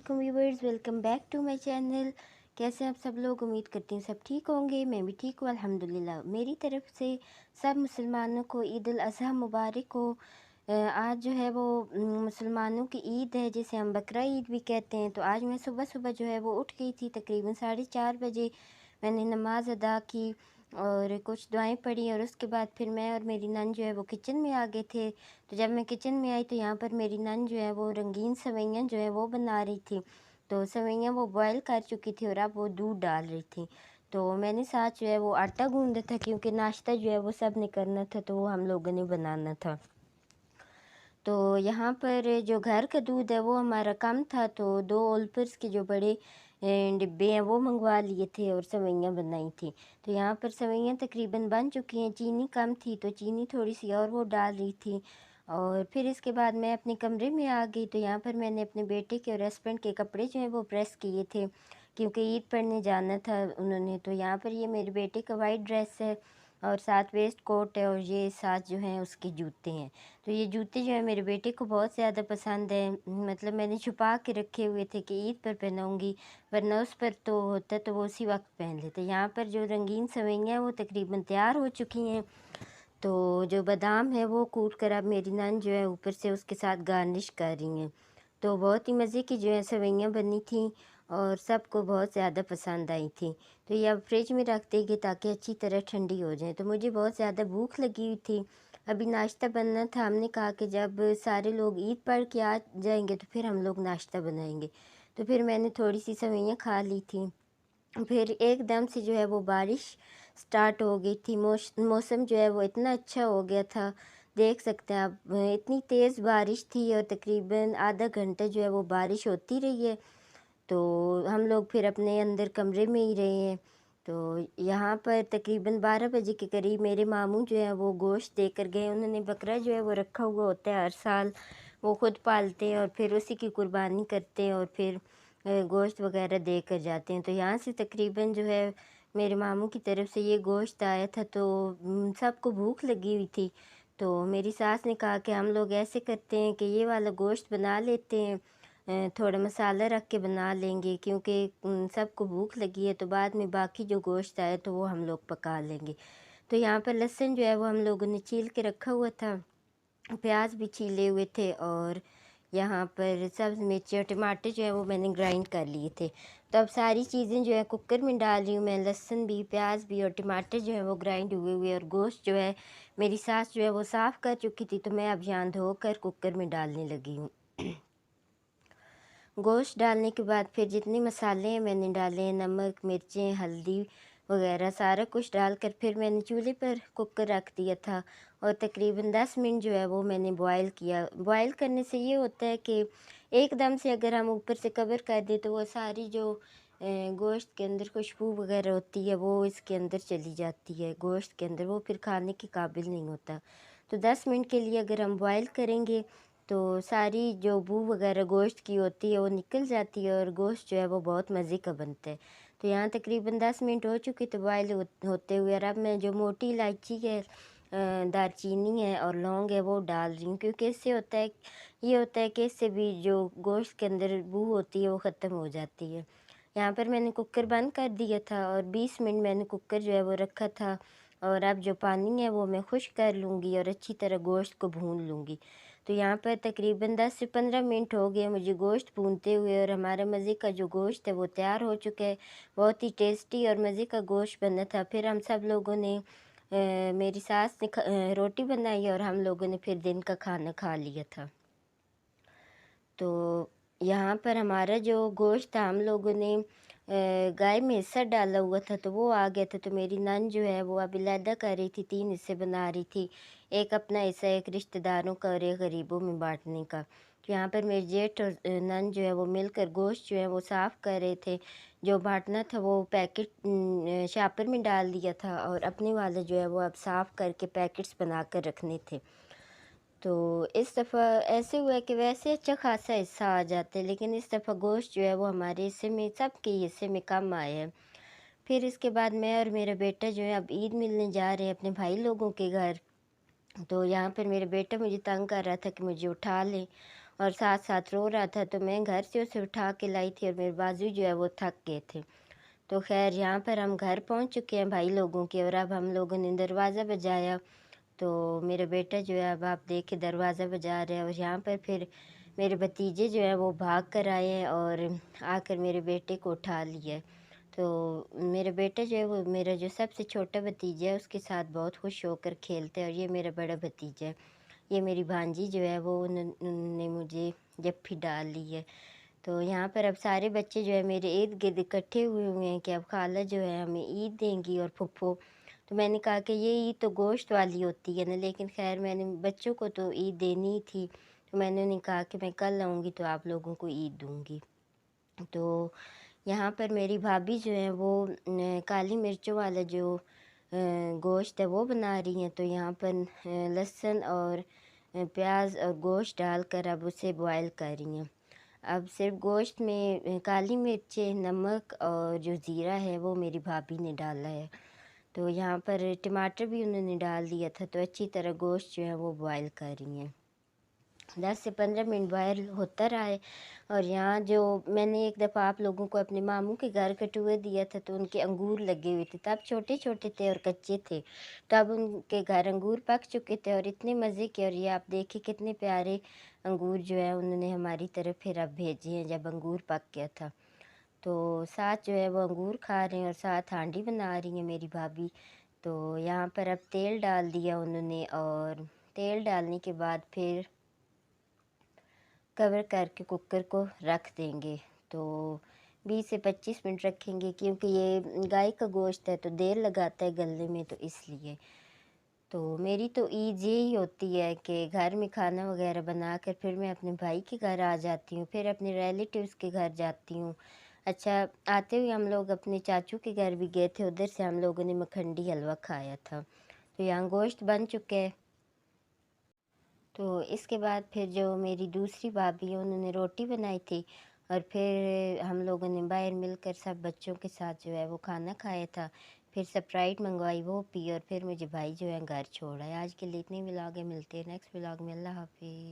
वालेकुम viewers, welcome back to my channel. कैसे हैं आप सब लोग? उम्मीद करती हूँ सब ठीक होंगे। मैं भी ठीक हूँ अल्हम्दुलिल्लाह। मेरी तरफ से सब मुसलमानों को ईद उल अज़हा मुबारक हो। आज जो है वो मुसलमानों की ईद है, जिसे हम बकरा ईद भी कहते हैं। तो आज मैं सुबह सुबह जो है वो उठ गई थी, तकरीबन 4:30 बजे मैंने नमाज़ अदा की और कुछ दुआएं पढ़ी, और उसके बाद फिर मैं और मेरी नन जो है वो किचन में आ गए थे। तो जब मैं किचन में आई तो यहाँ पर मेरी नन जो है वो रंगीन सेवइयाँ जो है वो बना रही थी। तो सेवइयाँ वो बॉयल कर चुकी थी और अब वो दूध डाल रही थी। तो मैंने साथ जो है वो आटा गूँधा था, क्योंकि नाश्ता जो है वो सब ने करना था, तो वो हम लोगों ने बनाना था। तो यहाँ पर जो घर का दूध है वो हमारा कम था, तो 2 ओलपर्स के जो बड़े डिब्बे हैं वो मंगवा लिए थे और सेवइयाँ बनाई थी। तो यहाँ पर सेवइयाँ तकरीबन बन चुकी हैं। चीनी कम थी तो चीनी थोड़ी सी और वो डाल रही थी। और फिर इसके बाद मैं अपने कमरे में आ गई। तो यहाँ पर मैंने अपने बेटे के और हस्बैंड के कपड़े जो हैं वो प्रेस किए थे, क्योंकि ईद पढ़ने जाना था उन्होंने। तो यहाँ पर ये मेरे बेटे का वाइट ड्रेस है और साथ वेस्ट कोट है, और ये साथ जो हैं उसके जूते हैं। तो ये जूते जो है मेरे बेटे को बहुत ज़्यादा पसंद है। मतलब मैंने छुपा के रखे हुए थे कि ईद पर पहनाऊँगी, वरना उस पर तो होता तो वो उसी वक्त पहन लेते। यहाँ पर जो रंगीन सेवइयाँ हैं वो तकरीबन तैयार हो चुकी हैं। तो जो बादाम है वो कूट कर अब मेरी नन जो है ऊपर से उसके साथ गार्निश कर रही हैं। तो बहुत ही मज़े की जो है सेवइयाँ बनी थी और सबको बहुत ज़्यादा पसंद आई थी। तो ये अब फ्रिज में रख देंगे ताकि अच्छी तरह ठंडी हो जाए। तो मुझे बहुत ज़्यादा भूख लगी हुई थी, अभी नाश्ता बनना था। हमने कहा कि जब सारे लोग ईद पढ़ के आ जाएंगे तो फिर हम लोग नाश्ता बनाएंगे। तो फिर मैंने थोड़ी सी सेवइयाँ खा ली थी। फिर एकदम से जो है वो बारिश स्टार्ट हो गई थी। मौसम जो है वो इतना अच्छा हो गया था, देख सकते हैं आप। इतनी तेज़ बारिश थी और तकरीबन आधा घंटा जो है वो बारिश होती रही है। तो हम लोग फिर अपने अंदर कमरे में ही रहे हैं। तो यहाँ पर तकरीबन 12 बजे के करीब मेरे मामू जो है वो गोश्त देकर गए। उन्होंने बकरा जो है वो रखा हुआ होता है हर साल, वो ख़ुद पालते हैं और फिर उसी की कुर्बानी करते हैं और फिर गोश्त वगैरह देकर जाते हैं। तो यहाँ से तकरीबन जो है मेरे मामू की तरफ से ये गोश्त आया था। तो सबको भूख लगी हुई थी। तो मेरी सास ने कहा कि हम लोग ऐसे करते हैं कि ये वाला गोश्त बना लेते हैं, थोड़ा मसाला रख के बना लेंगे, क्योंकि सबको भूख लगी है। तो बाद में बाकी जो गोश्त आए तो वो हम लोग पका लेंगे। तो यहाँ पर लहसुन जो है वो हम लोगों ने छील के रखा हुआ था, प्याज भी छीले हुए थे, और यहाँ पर सब्ज़ मिर्ची और टमाटर जो है वो मैंने ग्राइंड कर लिए थे। तो अब सारी चीज़ें जो है कुकर में डाल रही हूँ मैं। लहसुन भी, प्याज भी और टमाटर जो है वो ग्राइंड हुए हुए, और गोश्त जो है मेरी सास जो है वो साफ़ कर चुकी थी, तो मैं अब यहाँ धोकर कुकर में डालने लगी हूँ। गोश्त डालने के बाद फिर जितने मसाले हैं मैंने डाले हैं, नमक, मिर्चें, हल्दी वगैरह सारा कुछ डालकर फिर मैंने चूल्हे पर कुकर रख दिया था, और तकरीबन 10 मिनट जो है वो मैंने बॉयल किया। बॉयल करने से ये होता है कि एकदम से अगर हम ऊपर से कवर कर दें तो वो सारी जो गोश्त के अंदर खुशबू वगैरह होती है वो इसके अंदर चली जाती है, गोश्त के अंदर, वो फिर खाने के काबिल नहीं होता। तो 10 मिनट के लिए अगर हम बॉयल करेंगे तो सारी जो बू वगैरह गोश्त की होती है वो निकल जाती है, और गोश्त जो है वो बहुत मज़े का बनता है। तो यहाँ तकरीबन 10 मिनट हो चुके थे बॉयल होते हुए, और अब मैं जो मोटी इलायची है, दालचीनी है और लौंग है वो डाल रही हूँ, क्योंकि इससे होता है, ये होता है कि इससे भी जो गोश्त के अंदर बू होती है वो ख़त्म हो जाती है। यहाँ पर मैंने कुकर बंद कर दिया था और 20 मिनट मैंने कुकर जो है वो रखा था, और अब जो पानी है वो मैं खुश्क कर लूँगी और अच्छी तरह गोश्त को भून लूँगी। तो यहाँ पर तकरीबन 10 से 15 मिनट हो गए मुझे गोश्त भूनते हुए, और हमारा मज़े का जो गोश्त है वो तैयार हो चुका है। बहुत ही टेस्टी और मज़े का गोश्त बना था। फिर हम सब लोगों ने मेरी सास ने रोटी बनाई और हम लोगों ने फिर दिन का खाना खा लिया था। तो यहाँ पर हमारा जो गोश्त था हम लोगों ने गाय में हिस्सा डाला हुआ था, तो वो आ गया था। तो मेरी नन जो है वो अब अलहदा कर रही थी, 3 हिस्से बना रही थी, एक अपना हिस्सा, एक रिश्तेदारों का और एक गरीबों में बांटने का। तो यहाँ पर मेरे जेठ और नन जो है वो मिलकर गोश्त जो है वो साफ़ कर रहे थे। जो बांटना था वो पैकेट शापर में डाल दिया था, और अपने वाले जो है वो अब साफ़ करके पैकेट्स बना कर रखने थे। तो इस दफ़ा ऐसे हुआ कि वैसे अच्छा खासा हिस्सा आ जाता है, लेकिन इस दफ़ा गोश्त जो है वो हमारे हिस्से में, सबके हिस्से में कम आया है। फिर इसके बाद मैं और मेरा बेटा जो है अब ईद मिलने जा रहे हैं अपने भाई लोगों के घर। तो यहाँ पर मेरा बेटा मुझे तंग कर रहा था कि मुझे उठा ले, और साथ-साथ रो रहा था, तो मैं घर से उसे उठा के लाई थी और मेरे बाजू जो है वो थक गए थे। तो ख़ैर यहाँ पर हम घर पहुँच चुके हैं भाई लोगों के, और अब हम लोगों ने दरवाज़ा बजाया, तो मेरा बेटा जो है अब आप देखिए दरवाज़ा बजा रहा है, और यहाँ पर फिर मेरे भतीजे जो हैं वो भाग कर आए हैं और आकर मेरे बेटे को उठा लिया। तो मेरा बेटा जो है वो मेरा जो सबसे छोटा भतीजा है उसके साथ बहुत खुश होकर खेलता है, और ये मेरा बड़ा भतीजा है। ये मेरी भांजी जो है वो उन्होंने मुझे जप्फी डाल ली है। तो यहाँ पर अब सारे बच्चे जो है मेरे इर्द-गिर्द इकट्ठे हुए हैं कि अब खाला जो है हमें ईद देंगी और फूफो। तो मैंने कहा कि ये ईद तो गोश्त वाली होती है ना, लेकिन ख़ैर मैंने बच्चों को तो ईद देनी ही थी। तो मैंने उन्हें कहा कि मैं कल आऊँगी तो आप लोगों को ईद दूँगी। तो यहाँ पर मेरी भाभी जो है वो काली मिर्चों वाला जो गोश्त है वो बना रही हैं। तो यहाँ पर लहसुन और प्याज और गोश्त डालकर अब उसे बॉयल कर रही हैं। अब सिर्फ़ गोश्त में काली मिर्चें, नमक और जो ज़ीरा है वो मेरी भाभी ने डाला है। तो यहाँ पर टमाटर भी उन्होंने डाल दिया था, तो अच्छी तरह गोश्त जो है वो बॉयल कर रही हैं। 10 से 15 मिनट बॉयल होता रहा है, और यहाँ जो मैंने एक दफ़ा आप लोगों को अपने मामू के घर कटुआ दिया था, तो उनके अंगूर लगे हुए थे, तब छोटे-छोटे थे और कच्चे थे। तब उनके घर अंगूर पक चुके थे और इतने मज़े के, और ये आप देखिए कितने प्यारे अंगूर जो है उन्होंने हमारी तरफ फिर अब भेजे हैं जब अंगूर पक गया था। तो साथ जो है वो अंगूर खा रहे हैं और साथ हांडी बना रही हैं मेरी भाभी। तो यहाँ पर अब तेल डाल दिया उन्होंने, और तेल डालने के बाद फिर कवर करके कुकर को रख देंगे। तो 20 से 25 मिनट रखेंगे, क्योंकि ये गाय का गोश्त है तो देर लगाता है गलने में, तो इसलिए। तो मेरी तो ईद यही होती है कि घर में खाना वगैरह बनाकर फिर मैं अपने भाई के घर आ जाती हूँ, फिर अपने रिलेटिव्स के घर जाती हूँ। अच्छा, आते हुए हम लोग अपने चाचू के घर भी गए थे, उधर से हम लोगों ने मखंडी हलवा खाया था। तो यहाँ गोश्त बन चुके हैं। तो इसके बाद फिर जो मेरी दूसरी भाभी है उन्होंने रोटी बनाई थी, और फिर हम लोगों ने बाहर मिलकर सब बच्चों के साथ जो है वो खाना खाया था। फिर स्प्राइट मंगवाई, वो पी, और फिर मुझे भाई जो है घर छोड़ आए। आज के लिए इतने व्लॉग है, मिलते हैं नेक्स्ट व्लॉग में। अल्लाह हाफ़िज़।